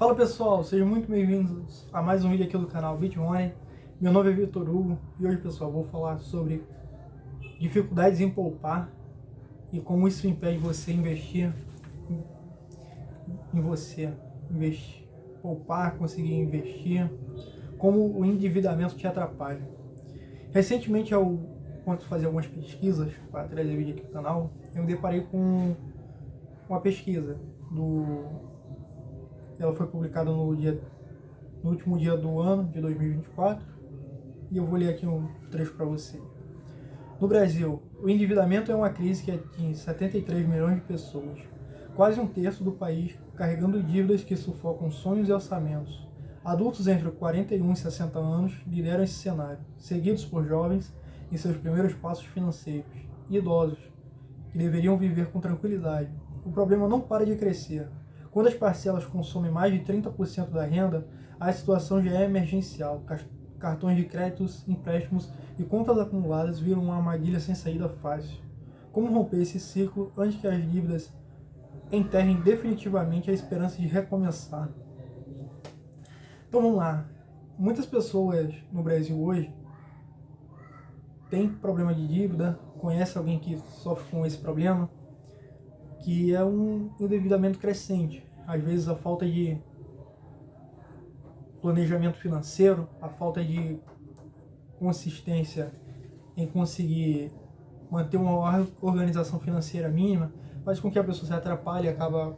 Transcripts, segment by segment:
Fala pessoal, sejam muito bem-vindos a mais um vídeo aqui do canal Bitmoney. Meu nome é Vitor Hugo e hoje, pessoal, vou falar sobre dificuldades em poupar e como isso impede você investir em você, poupar, conseguir investir, como o endividamento te atrapalha. Recentemente, quando fazer algumas pesquisas para trazer vídeo aqui no canal, eu me deparei com uma pesquisa ela foi publicada no último dia do ano de 2024 e eu vou ler aqui um trecho para você. No Brasil, o endividamento é uma crise que atinge 73 milhões de pessoas, quase um terço do país carregando dívidas que sufocam sonhos e orçamentos. Adultos entre 41 e 60 anos lideram esse cenário, seguidos por jovens em seus primeiros passos financeiros e idosos, que deveriam viver com tranquilidade. O problema não para de crescer. Quando as parcelas consomem mais de 30% da renda, a situação já é emergencial. Cartões de créditos, empréstimos e contas acumuladas viram uma armadilha sem saída fácil. Como romper esse ciclo antes que as dívidas enterrem definitivamente a esperança de recomeçar? Então vamos lá. Muitas pessoas no Brasil hoje têm problema de dívida, conhecem alguém que sofre com esse problema, que é um endividamento crescente. Às vezes a falta de planejamento financeiro, a falta de consistência em conseguir manter uma organização financeira mínima, faz com que a pessoa se atrapalhe e acaba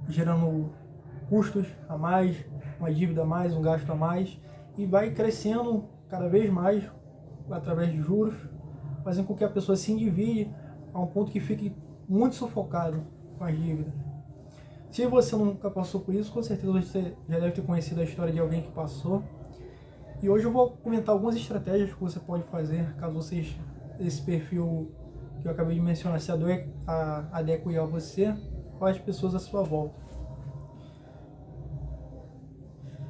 gerando custos a mais, uma dívida a mais, um gasto a mais, e vai crescendo cada vez mais através de juros, fazendo com que a pessoa se endivide a um ponto que fique muito sufocado com as dívidas. Se você nunca passou por isso, com certeza você já deve ter conhecido a história de alguém que passou. E hoje eu vou comentar algumas estratégias que você pode fazer caso esse perfil que eu acabei de mencionar se adeque a você ou às pessoas à sua volta.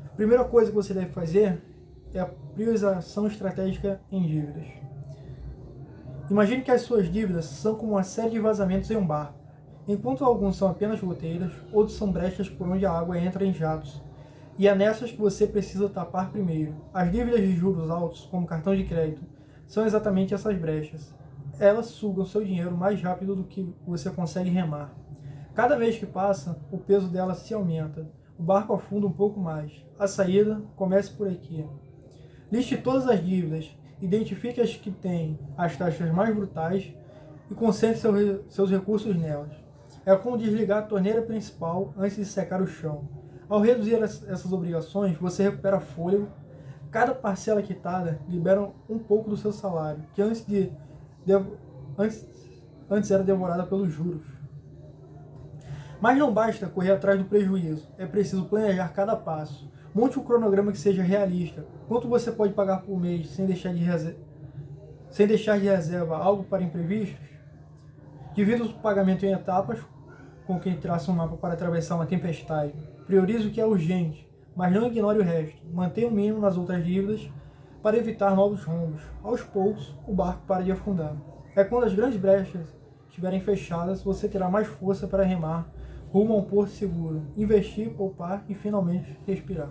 A primeira coisa que você deve fazer é a priorização estratégica em dívidas. Imagine que as suas dívidas são como uma série de vazamentos em um barco. Enquanto alguns são apenas goteiras, outros são brechas por onde a água entra em jatos. E é nessas que você precisa tapar primeiro. As dívidas de juros altos, como cartão de crédito, são exatamente essas brechas. Elas sugam seu dinheiro mais rápido do que você consegue remar. Cada vez que passa, o peso delas se aumenta. O barco afunda um pouco mais. A saída comece por aqui. Liste todas as dívidas. Identifique as que têm as taxas mais brutais e concentre seus recursos nelas. É como desligar a torneira principal antes de secar o chão. Ao reduzir essas obrigações, você recupera fôlego. Cada parcela quitada libera um pouco do seu salário, que antes era devorada pelos juros. Mas não basta correr atrás do prejuízo, é preciso planejar cada passo. Monte um cronograma que seja realista. Quanto você pode pagar por mês sem deixar de reserva algo para imprevistos? Divida o pagamento em etapas, com quem traça um mapa para atravessar uma tempestade. Priorize o que é urgente, mas não ignore o resto. Mantenha o mínimo nas outras dívidas para evitar novos rombos. Aos poucos, o barco para de afundar. É quando as grandes brechas estiverem fechadas, você terá mais força para remar rumo a um porto seguro, investir, poupar e finalmente respirar.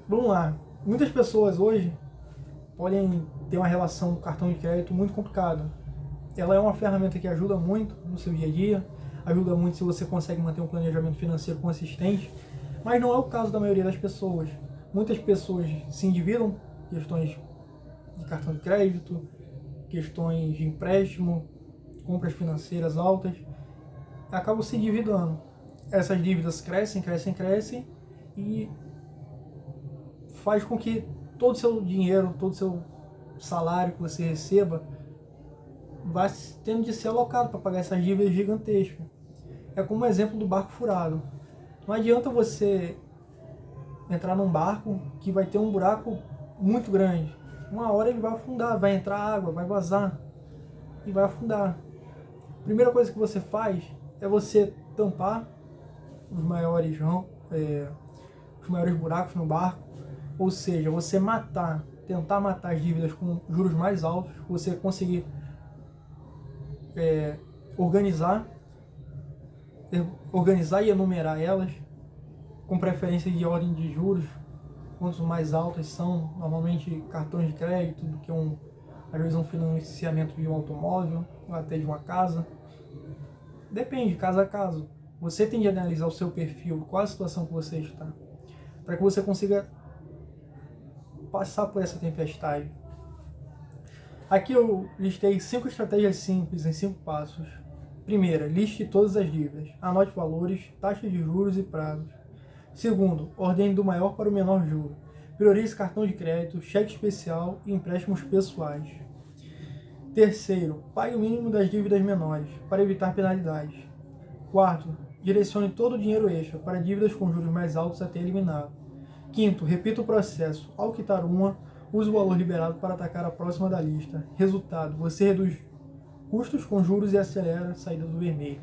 Vamos lá. Muitas pessoas hoje podem ter uma relação com cartão de crédito muito complicada. Ela é uma ferramenta que ajuda muito no seu dia a dia, ajuda muito se você consegue manter um planejamento financeiro consistente, mas não é o caso da maioria das pessoas. Muitas pessoas se endividam, questões de cartão de crédito, questões de empréstimo, compras financeiras altas, acabam se endividando. Essas dívidas crescem e faz com que todo o seu dinheiro, todo o seu salário que você receba vai tendo de ser alocado para pagar essas dívidas gigantescas. É como o exemplo do barco furado. Não adianta você entrar num barco que vai ter um buraco muito grande. Uma hora ele vai afundar, vai entrar água, vai vazar e vai afundar. A primeira coisa que você faz é você tampar os maiores buracos no barco, ou seja, você tentar matar as dívidas com juros mais altos, você conseguir organizar organizar e enumerar elas, com preferência de ordem de juros. Quanto mais altas são, normalmente cartões de crédito, do que às vezes um financiamento de um automóvel, ou até de uma casa. Depende, caso a caso. Você tem de analisar o seu perfil, qual a situação que você está, para que você consiga passar por essa tempestade. Aqui eu listei 5 estratégias simples em 5 passos. Primeira, liste todas as dívidas. Anote valores, taxas de juros e prazos. Segundo, ordene do maior para o menor juro. Priorize cartão de crédito, cheque especial e empréstimos pessoais. Terceiro, pague o mínimo das dívidas menores, para evitar penalidades. Quarto, direcione todo o dinheiro extra para dívidas com juros mais altos até eliminá-lo. Quinto, repita o processo. Ao quitar uma, use o valor liberado para atacar a próxima da lista. Resultado, você reduz custos com juros e acelera a saída do vermelho.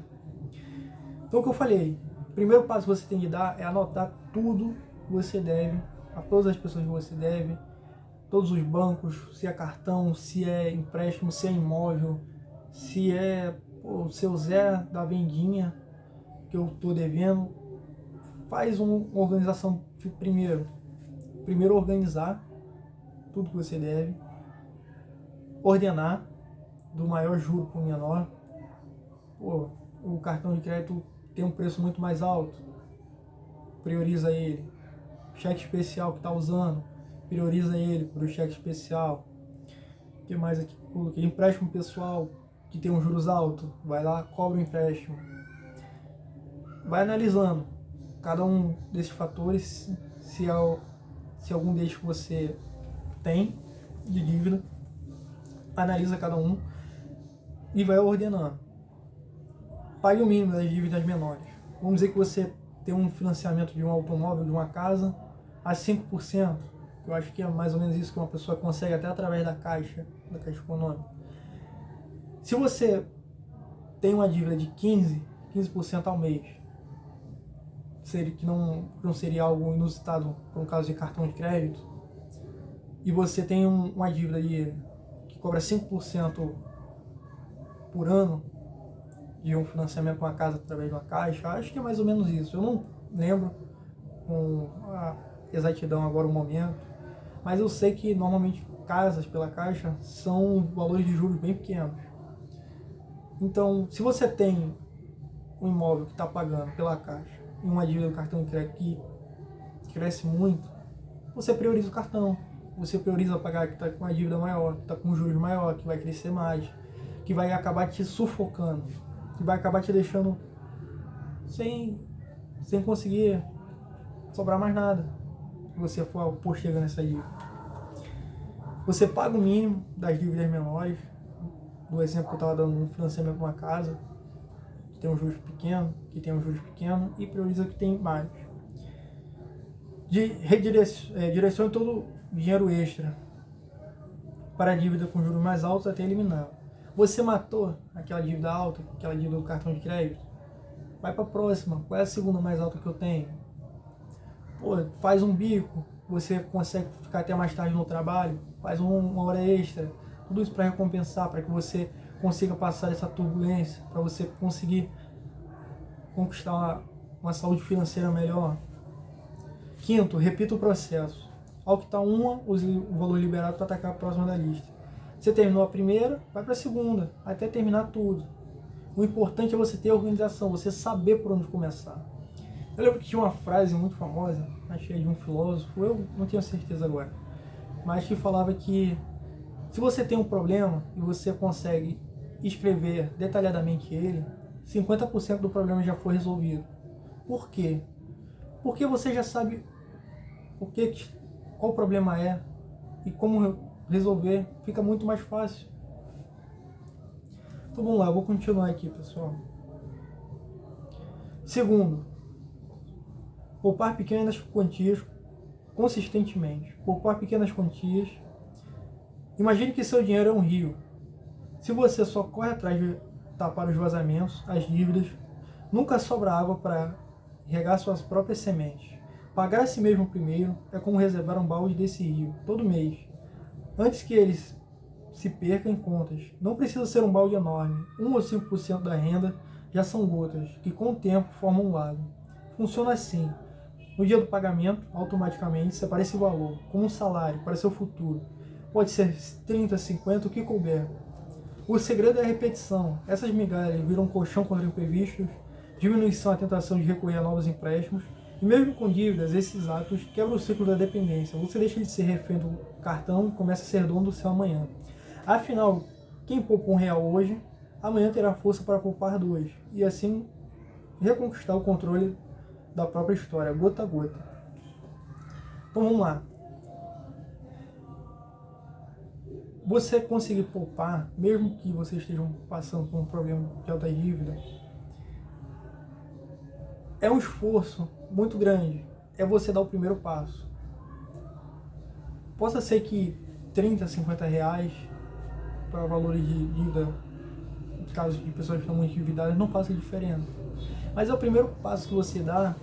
Então, o que eu falei, o primeiro passo que você tem de dar é anotar tudo que você deve, a todas as pessoas que você deve, todos os bancos, se é cartão, se é empréstimo, se é imóvel, se é o seu Zé da vendinha que eu estou devendo. Faz uma organização primeiro. Primeiro organizar tudo que você deve, ordenar do maior juro para o menor. O cartão de crédito tem um preço muito mais alto, prioriza ele. Cheque especial que está usando, prioriza ele para o cheque especial. O que mais aqui? Empréstimo pessoal que tem um juros alto, vai lá, cobra o empréstimo. Vai analisando cada um desses fatores, se algum deles que você tem de dívida, analisa cada um e vai ordenando. Pague o mínimo das dívidas menores. Vamos dizer que você tem um financiamento de um automóvel, de uma casa, a 5%. Eu acho que é mais ou menos isso que uma pessoa consegue até através da Caixa Econômica. Se você tem uma dívida de 15% ao mês, que não seria algo inusitado por um caso de cartão de crédito, e você tem uma dívida que cobra 5% por ano de um financiamento de uma casa através de uma Caixa, acho que é mais ou menos isso. Eu não lembro com a exatidão agora o momento, mas eu sei que normalmente casas pela Caixa são valores de juros bem pequenos. Então, se você tem um imóvel que está pagando pela Caixa e uma dívida do cartão de crédito que cresce muito, você prioriza o cartão. Você prioriza pagar que está com uma dívida maior, que está com juros maior, que vai crescer mais, que vai acabar te sufocando, que vai acabar te deixando sem conseguir sobrar mais nada se você for chegando nessa dívida. Você paga o mínimo das dívidas menores, do exemplo que eu estava dando, um financiamento de uma casa, que tem um juros pequeno, e prioriza o que tem mais. Direcione todo o dinheiro extra para a dívida com juros mais altos até eliminá-la. Você matou aquela dívida alta, aquela dívida do cartão de crédito, vai para a próxima. Qual é a segunda mais alta que eu tenho? Faz um bico, você consegue ficar até mais tarde no trabalho, faz uma hora extra, tudo isso para recompensar, para que você consiga passar essa turbulência, para você conseguir conquistar uma saúde financeira melhor. Quinto, repita o processo. Ao quitar uma, use o valor liberado para atacar a próxima da lista. Você terminou a primeira, vai para a segunda, até terminar tudo. O importante é você ter organização, você saber por onde começar. Eu lembro que tinha uma frase muito famosa, acho que é de um filósofo, eu não tenho certeza agora, mas que falava que se você tem um problema e você consegue escrever detalhadamente ele, 50% do problema já foi resolvido. Por quê? Porque você já sabe qual o problema é e como resolver, fica muito mais fácil. Então vamos lá, eu vou continuar aqui, pessoal. Segundo, poupar pequenas quantias consistentemente. Poupar pequenas quantias. Imagine que seu dinheiro é um rio. Se você só corre atrás de tapar os vazamentos, as dívidas, nunca sobra água para regar suas próprias sementes. Pagar a si mesmo primeiro é como reservar um balde desse rio, todo mês, antes que eles se perca em contas. Não precisa ser um balde enorme, 1 ou 5% da renda já são gotas que com o tempo formam um lago. Funciona assim: no dia do pagamento, automaticamente separa esse valor como um salário para seu futuro. Pode ser 30, 50, o que couber. O segredo é a repetição. Essas migalhas viram um colchão contra imprevistos, diminuição a tentação de recorrer a novos empréstimos, e mesmo com dívidas, esses atos quebram o ciclo da dependência. Você deixa de ser refém do cartão e começa a ser dono do seu amanhã. Afinal, quem poupa R$1 hoje, amanhã terá força para poupar 2, e assim reconquistar o controle da própria história, gota a gota. Então vamos lá. Você conseguir poupar, mesmo que você esteja passando por um problema de alta dívida, é um esforço muito grande. É você dar o primeiro passo. Possa ser que 30, 50 reais para valores de dívida, no caso de pessoas que estão muito endividadas, não faça diferença. Mas é o primeiro passo que você dá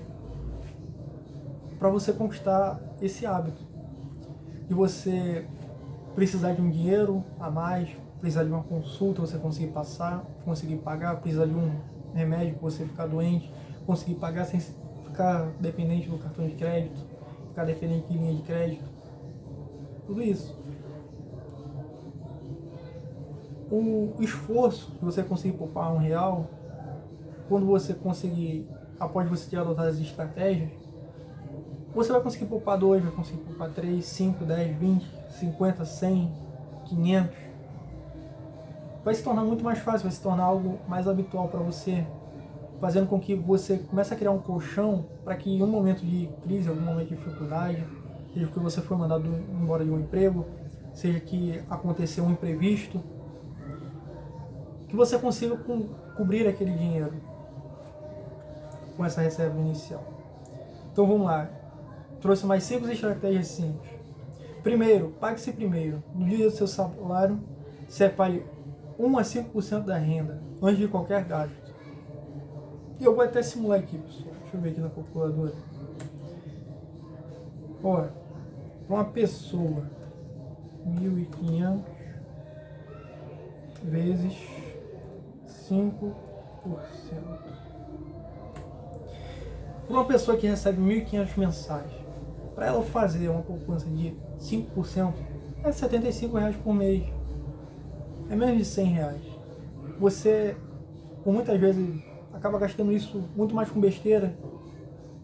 para você conquistar esse hábito. De você precisar de um dinheiro a mais, precisar de uma consulta, você conseguir passar, conseguir pagar, precisar de um remédio para você ficar doente, conseguir pagar sem ficar dependente do cartão de crédito, ficar dependente de linha de crédito. Tudo isso. O esforço de você conseguir poupar R$1, quando você conseguir, após você ter adotado as estratégias, você vai conseguir poupar 2, vai conseguir poupar 3, 5, 10, 20, 50, 100, 500. Vai se tornar muito mais fácil, vai se tornar algo mais habitual para você, fazendo com que você comece a criar um colchão para que em um momento de crise, algum momento de dificuldade, seja que você foi mandado embora de um emprego, seja que aconteceu um imprevisto, que você consiga cobrir aquele dinheiro com essa reserva inicial. Então vamos lá. Trouxe mais 5 estratégias simples. Primeiro, pague-se primeiro. No dia do seu salário, separe 1 a 5% da renda antes de qualquer gasto. E eu vou até simular aqui, pessoal. Deixa eu ver aqui na calculadora. Olha, para uma pessoa, 1.500 vezes 5%. Para uma pessoa que recebe 1.500 mensais, para ela fazer uma poupança de 5%, é R$75 por mês. É menos de R$100. Você, por muitas vezes, acaba gastando isso muito mais com besteira,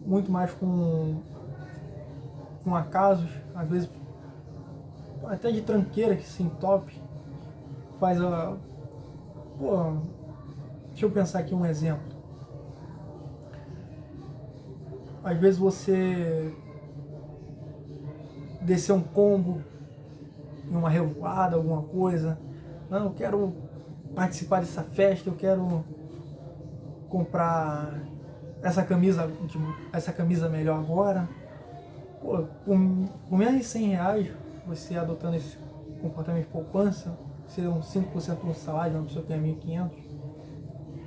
muito mais com acasos, às vezes até de tranqueira que se entope, faz a... Pô, deixa eu pensar aqui um exemplo. Às vezes você descer um combo em uma revoada, alguma coisa. Não, eu quero participar dessa festa, eu quero comprar essa camisa melhor agora. Pô, com menos de R$100, você adotando esse comportamento de poupança, seriam 5% do salário de uma pessoa que ganha 1.500,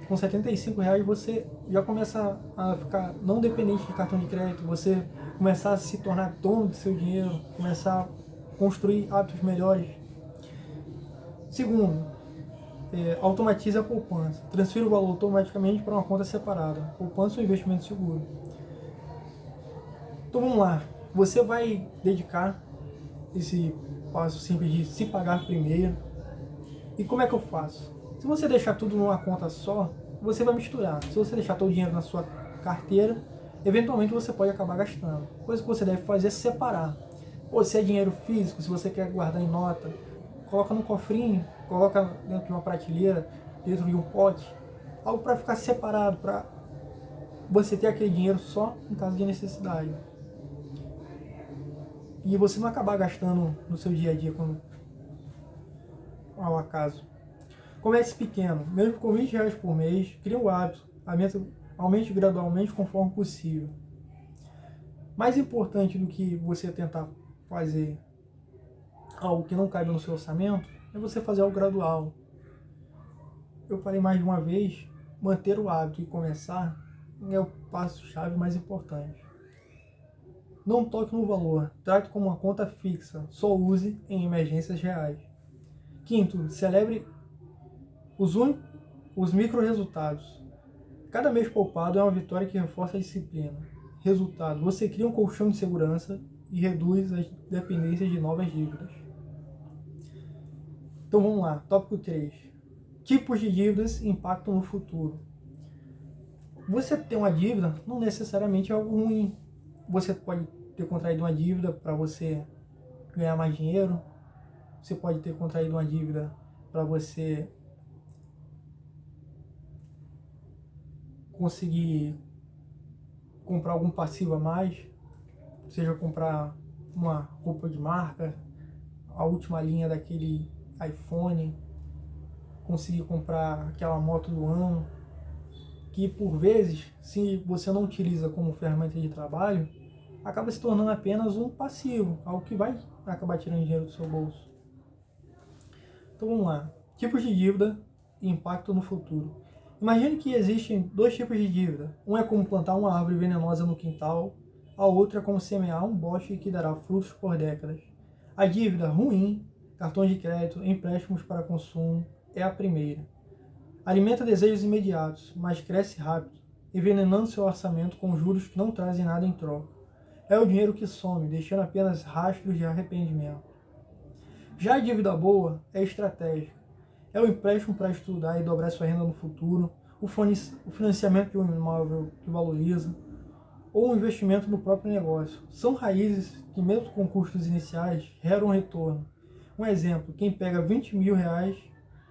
com R$75 você já começa a ficar não dependente de cartão de crédito, você começar a se tornar dono do seu dinheiro, começar a construir hábitos melhores. Segundo, automatize a poupança. Transfira o valor automaticamente para uma conta separada. Poupança ou investimento seguro. Então vamos lá. Você vai dedicar esse passo simples de se pagar primeiro. E como é que eu faço? Se você deixar tudo numa conta só, você vai misturar. Se você deixar todo o dinheiro na sua carteira, eventualmente você pode acabar gastando. Coisa que você deve fazer é separar. Ou se é dinheiro físico, se você quer guardar em nota, coloca no cofrinho, coloca dentro de uma prateleira, dentro de um pote, algo para ficar separado, para você ter aquele dinheiro só em caso de necessidade. E você não acabar gastando no seu dia a dia ao acaso. Comece pequeno, mesmo com R$20 por mês, crie o hábito, aumente gradualmente conforme possível. Mais importante do que você tentar fazer algo que não cabe no seu orçamento, é você fazer algo gradual. Eu falei mais de uma vez, manter o hábito e começar é o passo-chave mais importante. Não toque no valor, trate como uma conta fixa, só use em emergências reais. Quinto, celebre os micro-resultados. Cada mês poupado é uma vitória que reforça a disciplina. Resultado, você cria um colchão de segurança e reduz as dependências de novas dívidas. Então vamos lá, tópico 3. Tipos de dívidas impactam no futuro. Você ter uma dívida não necessariamente é algo ruim. Você pode ter contraído uma dívida para você ganhar mais dinheiro. Você pode ter contraído uma dívida para você conseguir comprar algum passivo a mais, seja comprar uma roupa de marca, a última linha daquele iPhone, conseguir comprar aquela moto do ano, que por vezes, se você não utiliza como ferramenta de trabalho, acaba se tornando apenas um passivo, algo que vai acabar tirando dinheiro do seu bolso. Então vamos lá, tipos de dívida e impacto no futuro. Imagine que existem dois tipos de dívida. Um é como plantar uma árvore venenosa no quintal, a outra é como semear um bosque que dará frutos por décadas. A dívida ruim, cartões de crédito, empréstimos para consumo, é a primeira. Alimenta desejos imediatos, mas cresce rápido, envenenando seu orçamento com juros que não trazem nada em troca. É o dinheiro que some, deixando apenas rastros de arrependimento. Já a dívida boa é estratégica. É o empréstimo para estudar e dobrar sua renda no futuro, o financiamento de um imóvel que valoriza, ou um investimento no próprio negócio. São raízes que, mesmo com custos iniciais, geram um retorno. Um exemplo, quem pega R$ 20.000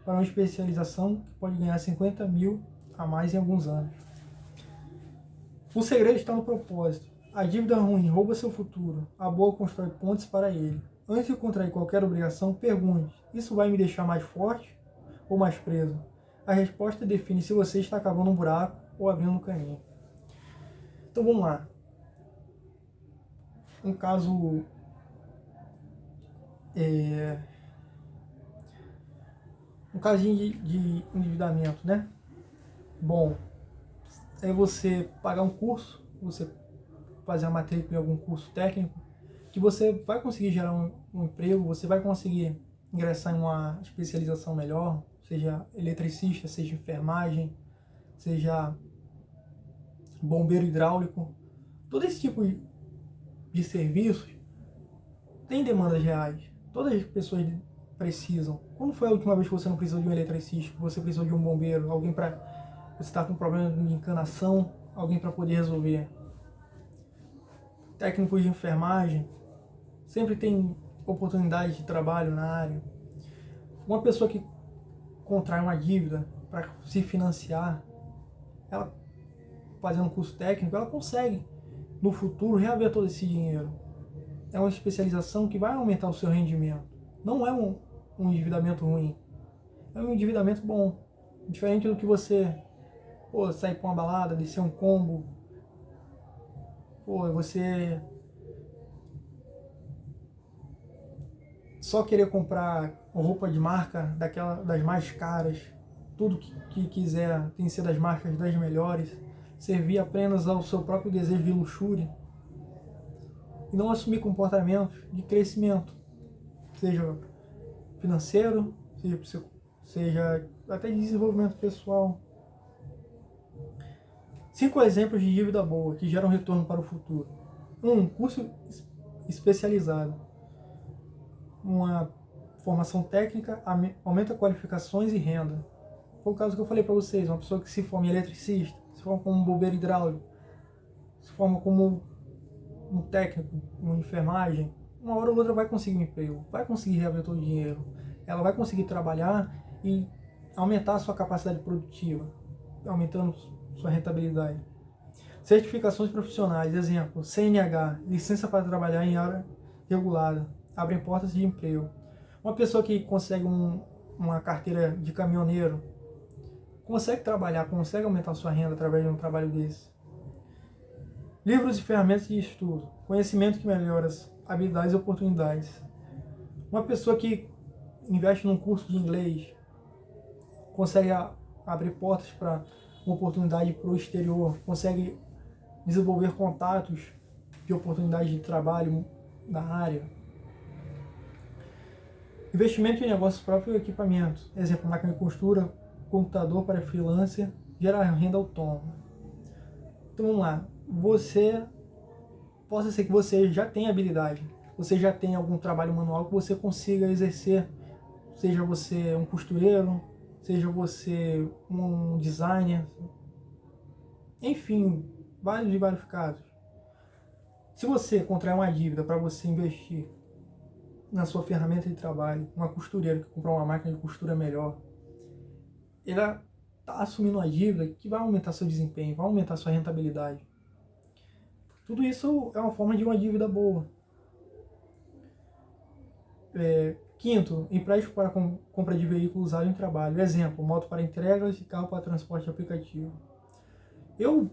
para uma especialização que pode ganhar 50 mil a mais em alguns anos. O segredo está no propósito. A dívida ruim rouba seu futuro, a boa constrói pontes para ele. Antes de contrair qualquer obrigação, pergunte: isso vai me deixar mais forte ou mais preso? A resposta define se você está cavando um buraco ou abrindo um caminho. Então vamos lá. Um caso um casinho de endividamento, né? Bom, é você pagar um curso, você fazer a matrícula em algum curso técnico, que você vai conseguir gerar um emprego, você vai conseguir ingressar em uma especialização melhor, seja eletricista, seja enfermagem, seja bombeiro hidráulico. Todo esse tipo de serviços tem demandas reais. Todas as pessoas precisam. Quando foi a última vez que você não precisou de um eletricista, que você precisou de um bombeiro, alguém para você estar com um problema de encanação, alguém para poder resolver? Técnicos de enfermagem, sempre tem oportunidade de trabalho na área. Uma pessoa que contrai uma dívida para se financiar, ela fazendo um curso técnico, ela consegue no futuro reaver todo esse dinheiro. É uma especialização que vai aumentar o seu rendimento. Não é um endividamento ruim, é um endividamento bom. Diferente do que você sair para uma balada, descer um combo, você só querer comprar roupa de marca, das mais caras, tudo que quiser tem que ser das marcas das melhores, servir apenas ao seu próprio desejo de luxúria e não assumir comportamentos de crescimento, seja financeiro, seja até de desenvolvimento pessoal. 5 exemplos de dívida boa que geram retorno para o futuro. 1. Curso especializado. Uma formação técnica aumenta qualificações e renda. Foi o caso que eu falei para vocês, uma pessoa que se forma em eletricista, se forma como bombeiro hidráulico, se forma como um técnico, uma enfermagem, uma hora ou outra vai conseguir um emprego, vai conseguir reaver todo o dinheiro, ela vai conseguir trabalhar e aumentar a sua capacidade produtiva, aumentando sua rentabilidade. Certificações profissionais, exemplo, CNH, licença para trabalhar em área regulada, abrem portas de emprego. Uma pessoa que consegue uma carteira de caminhoneiro, consegue trabalhar, consegue aumentar sua renda através de um trabalho desse. Livros e ferramentas de estudo, conhecimento que melhora as habilidades e oportunidades. Uma pessoa que investe num curso de inglês, consegue abrir portas para uma oportunidade para o exterior, consegue desenvolver contatos de oportunidade de trabalho na área. Investimento em negócios próprios e equipamentos, exemplo, máquina de costura, computador para freelancer gerar renda autônoma. Então vamos lá, possa ser que você já tenha habilidade, você já tenha algum trabalho manual que você consiga exercer, seja você um costureiro, seja você um designer, enfim, vários casos. Se você contrair uma dívida para você investir na sua ferramenta de trabalho, uma costureira que comprar uma máquina de costura melhor, ela está assumindo uma dívida que vai aumentar seu desempenho, vai aumentar sua rentabilidade. Tudo isso é uma forma de uma dívida boa. Quinto, empréstimo para compra de veículo usado em trabalho. Exemplo, moto para entregas e carro para transporte aplicativo. Eu,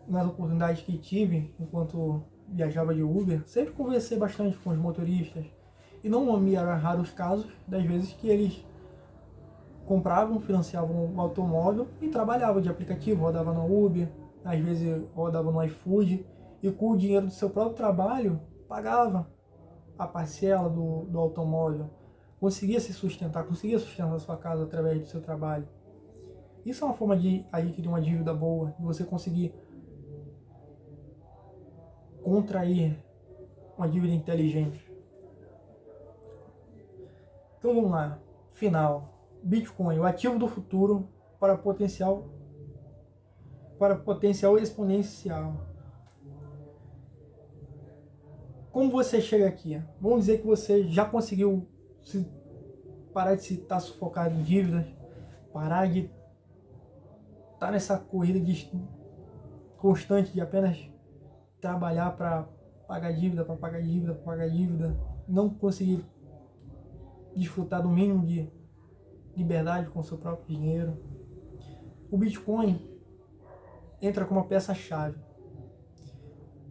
nas oportunidades que tive enquanto viajava de Uber, sempre conversei bastante com os motoristas e não me eram raros os casos das vezes que eles compravam, financiavam um automóvel e trabalhavam de aplicativo, rodava no Uber, às vezes rodava no iFood e com o dinheiro do seu próprio trabalho pagava a parcela do automóvel, conseguia se sustentar, conseguia sustentar a sua casa através do seu trabalho. Isso é uma forma de adquirir uma dívida boa, de você conseguir contrair uma dívida inteligente. Então vamos lá, final. Bitcoin, o ativo do futuro para potencial exponencial. Como você chega aqui? Vamos dizer que você já conseguiu parar de estar sufocado em dívidas, parar de estar nessa corrida constante de apenas trabalhar para pagar dívida, não conseguir desfrutar do mínimo de liberdade com o seu próprio dinheiro. O Bitcoin entra como uma peça-chave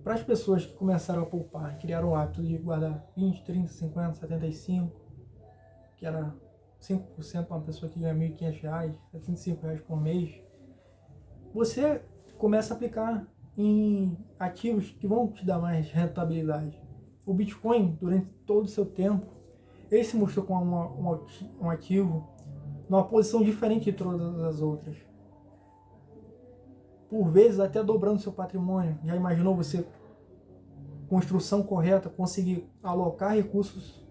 para as pessoas que começaram a poupar, criaram o hábito de guardar 20, 30, 50, 75, que era 5% para uma pessoa que ganha R$ 1.500, R$ 75 por mês. Você começa a aplicar em ativos que vão te dar mais rentabilidade. O Bitcoin, durante todo o seu tempo, ele se mostrou como um ativo numa posição diferente de todas as outras. Por vezes até dobrando seu patrimônio. Já imaginou você, com instrução correta, conseguir alocar recursos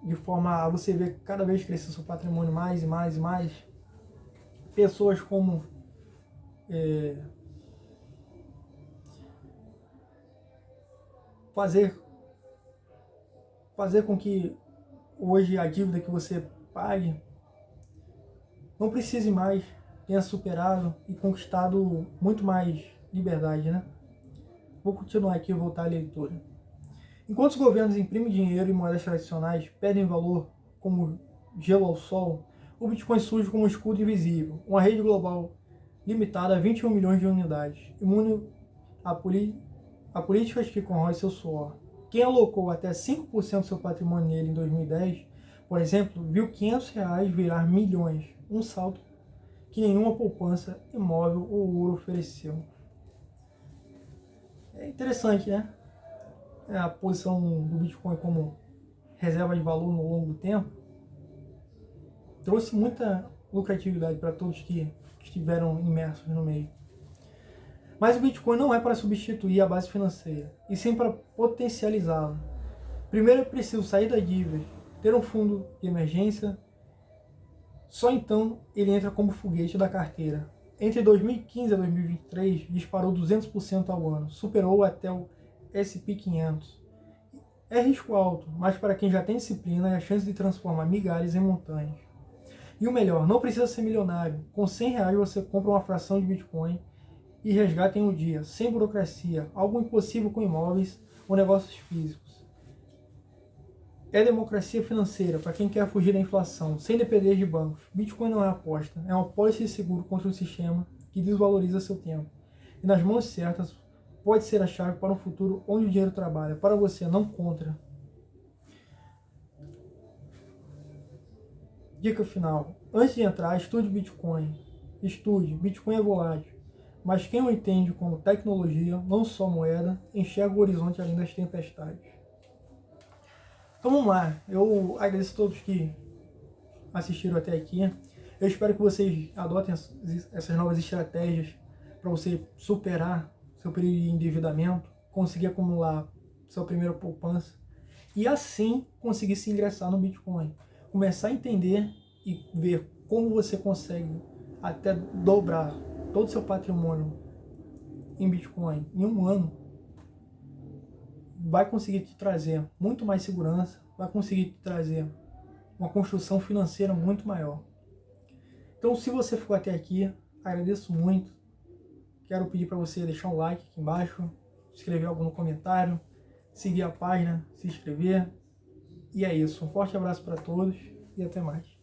de forma a você ver cada vez crescer seu patrimônio mais e mais e mais? Pessoas como fazer com que hoje a dívida que você pague não precise mais, tenha superado e conquistado muito mais liberdade, né? Vou continuar aqui e voltar à leitura. Enquanto os governos imprimem dinheiro e moedas tradicionais perdem valor como gelo ao sol, o Bitcoin surge como um escudo invisível, uma rede global limitada a 21 milhões de unidades, imune a políticas que corroem seu suor. Quem alocou até 5% do seu patrimônio nele em 2010, por exemplo, viu R$500 virar milhões, um salto que nenhuma poupança, imóvel ou ouro ofereceu. É interessante, né? A posição do Bitcoin como reserva de valor no longo do tempo trouxe muita lucratividade para todos que estiveram imersos no meio. Mas o Bitcoin não é para substituir a base financeira, e sim para potencializá-la. Primeiro é preciso sair da dívida, ter um fundo de emergência, só então ele entra como foguete da carteira. Entre 2015 e 2023, disparou 200% ao ano, superou até o S&P 500. É risco alto, mas para quem já tem disciplina é a chance de transformar migalhas em montanhas. E o melhor, não precisa ser milionário. Com R$100 você compra uma fração de Bitcoin e resgata em um dia, sem burocracia, algo impossível com imóveis ou negócios físicos. É democracia financeira para quem quer fugir da inflação, sem depender de bancos. Bitcoin não é aposta, é uma pólice de seguro contra um sistema que desvaloriza seu tempo. E nas mãos certas, pode ser a chave para um futuro onde o dinheiro trabalha, para você, não contra. Dica final. Antes de entrar, estude Bitcoin. Bitcoin é volátil. Mas quem o entende como tecnologia, não só moeda, enxerga o horizonte além das tempestades. Então vamos lá. Eu agradeço a todos que assistiram até aqui. Eu espero que vocês adotem essas novas estratégias para você superar seu período de endividamento, conseguir acumular sua primeira poupança e assim conseguir se ingressar no Bitcoin. Começar a entender e ver como você consegue até dobrar todo o seu patrimônio em Bitcoin em um ano, vai conseguir te trazer muito mais segurança, vai conseguir te trazer uma construção financeira muito maior. Então, se você ficou até aqui, agradeço muito. Quero pedir para você deixar um like aqui embaixo, escrever algo no comentário, seguir a página, se inscrever. E é isso. Um forte abraço para todos e até mais.